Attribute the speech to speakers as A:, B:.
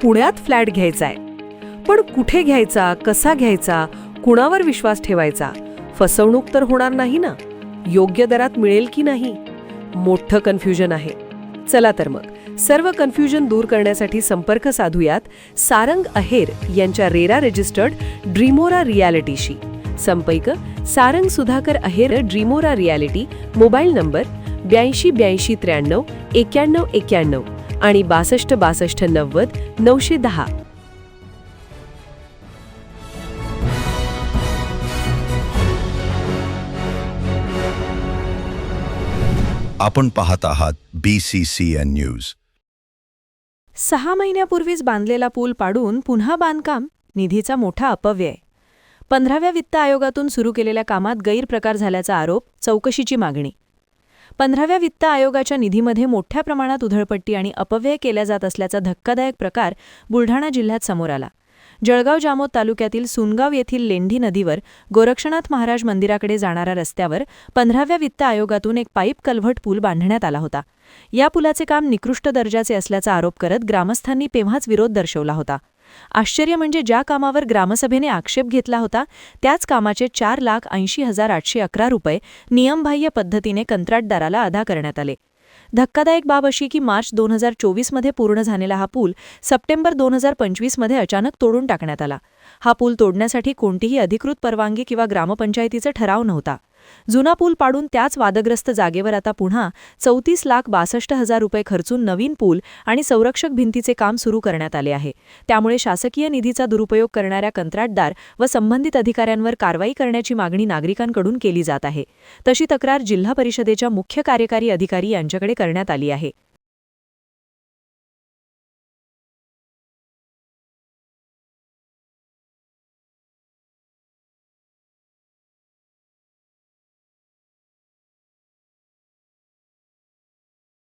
A: पुण्यात फ्लॅट घ्यायचा आहे. पण कुठे घ्यायचा, कसा घ्यायचा, कुणावर विश्वास ठेवायचा? फसवणूक तर होणार नाही ना? योग्य दरात मिळेल की नाही? मोठं कन्फ्युजन आहे. चला तर मग सर्व कन्फ्युजन दूर करण्यासाठी संपर्क साधूयात सारंग अहेर यांच्या रेरा रजिस्टर्ड ड्रीमोरा रियालिटीशी. संपर्क सारंग सुधाकर अहेर, ड्रीमोरा रियालिटी. मोबाईल नंबर 82 83 91 91 आणि 62 62 90 910.
B: आपण पाहत आहात BCCN न्यूज.
A: 6 महिन्यापूर्वीच बांधलेला पूल पाडून पुन्हा बांधकाम, निधीचा मोठा अपव्यय. 15व्या वित्त आयोगातून सुरू केलेल्या कामात गैरप्रकार झाल्याचा आरोप, चौकशीची मागणी. 15व्या वित्त आयोगाच्या निधीमध्ये मोठ्या प्रमाणात उधळपट्टी आणि अपव्यय केल्या जात असल्याचा धक्कादायक प्रकार बुलढाणा जिल्ह्यात समोर आला. जळगाव जामोद तालुक्यातील सुनगाव येथील लेंढी नदीवर गोरक्षनाथ महाराज मंदिराकडे जाणाऱ्या रस्त्यावर 15व्या वित्त आयोगातून एक पाईप कल्व्हर्ट पूल बांधण्यात आला होता. या पुलाचे काम निकृष्ट दर्जाचे असल्याचा आरोप करत ग्रामस्थांनी तेव्हाच विरोध दर्शवला होता. आश्चर्य म्हणजे ज्या कामावर ग्रामसभेने आक्षेप घेतला होता त्याच कामाचे 4,80,811 रुपये नियमबाह्य पद्धतीने कंत्राटदाराला अदा करण्यात आले. धक्कादायक बाब अशी की मार्च 2024 मध्ये पूर्ण झालेला हा पूल सप्टेंबर 2025 मध्ये अचानक तोडून टाकण्यात आला. हा पूल तोडण्यासाठी कोणतीही अधिकृत परवानगी किंवा ग्रामपंचायतीचा ठराव नव्हता. जुना पूल पाडून त्याच वादग्रस्त जागेवर आता पुन्हा 34,62,000 रुपये खर्चून नवीन पूल आणि संरक्षक भिंतीचे काम सुरू करण्यात आले आहे. त्यामुळे शासकीय निधीचा दुरुपयोग करणाऱ्या कंत्राटदार व संबंधित अधिकाऱ्यांवर कारवाई करण्याची मागणी नागरिकांकडून केली जात आहे. तशी तक्रार जिल्हा परिषदेच्या मुख्य कार्यकारी अधिकारी यांच्याकडे करण्यात आली आहे.